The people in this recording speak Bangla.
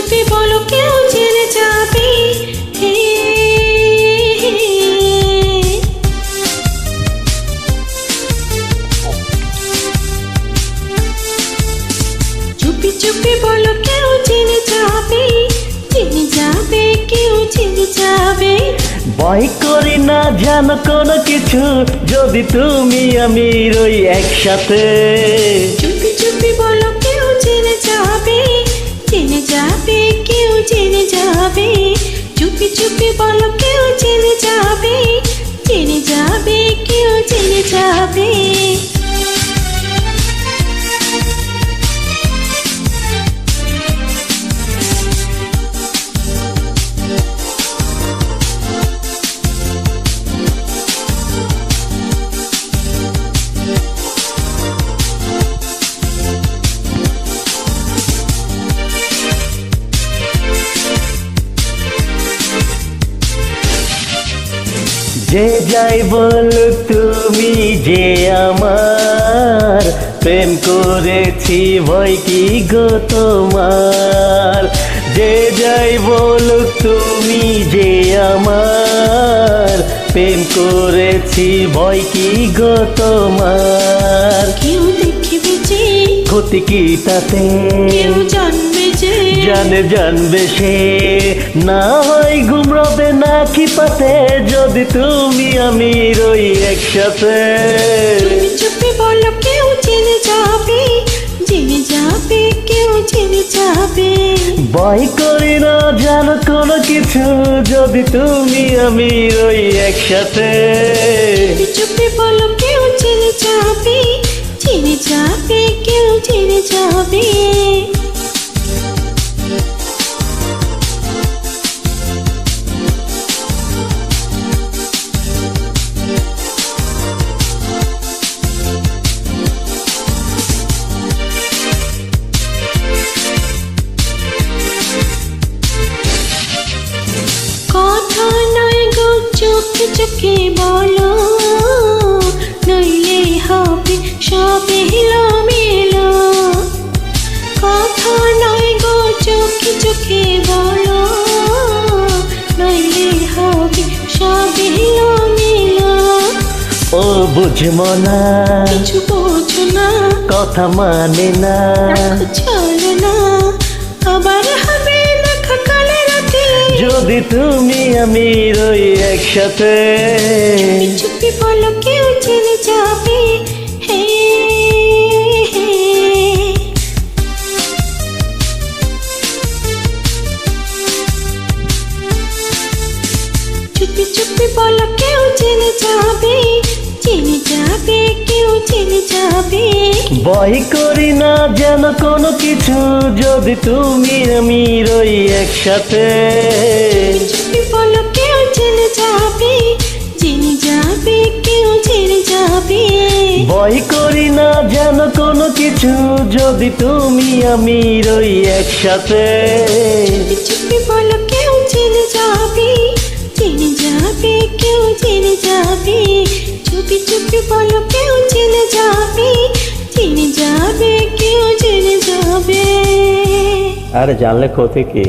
চুপি বলো কেউ জেনে যাবে। হে চুপি চুপি বলো কেউ জেনে যাবে, জেনে যাবে, কেউ জেনে যাবে। ভয় করি না জানো কোনো কিছু, যদি তুমি আমি রই একসাথে। চুপি চুপি বলো কেউ জেনে যাবে, জেনে যাবে, কেউ জেনে যাবে। চুপি চুপি বলো কেউ জেনে যাবে, জেনে যাবে, কেউ জেনে যাবে। যে যাই বলুক তুমি যে আমার প্রেম করেছি, ভয় কি গো তোমার। যে যাই বলুক তুমি যে আমার প্রেম করেছি, ভয় কি গো তোমার। কেউ দেখবে যে ক্ষতি কি তাতে, কেউ জানবে যে জানবে সে, না হয় ঘুমরবে না কি পাতে, যদি তুমি আমি রই একসাথে। চুপি চুপি বলো কেউ জেনে যাবে, জেনে যাবে, কেউ জেনে যাবে। ভয় করি না জানো কোনো কিছু, যদি তুমি আমি রই একসাথে। চুপি চুপি বলো কেউ জেনে যাবে, জেনে যাবে, কেউ জেনে যাবে। কথা নয় গো চোখে চোখে বলো, নইলে হবে সব এলোমেলো। কথা নয় গো চোখে চোখে বলো, নইলে হবে সব এলোমেলো। ও বুঝবো না, কিছু বোঝো না, কথা মানে না, রাখো চলো না, আবার হবে না কালে রাতে, যদি তুমি আমি রই একসাথে। চুপি চুপি বলো কেউ জেনে যাবে। হে হে চুপি চুপি বলো কেউ জেনে যাবে, জেনে যাবে, কেউ জেনে যাবে। ভয় করি না যেন কোনো কিছু, যদি তুমি আমি রই একসাথে। চুপি বলো কেউ জেনে যাবে, জেনে যাবে, কেউ জেনে যাবে। ভয় করি না যেন কোনো কিছু, যদি তুমি আমি রই একসাথে। চুপি চুপি বলো কেউ জেনে যাবে, জেনে যাবে, কেউ জেনে যাবে। চুপি চুপি বলো কেউ জেনে যাবে, জেনে যাবে, কেউ জেনে যাবে। আরে জানলে ক্ষতি কি?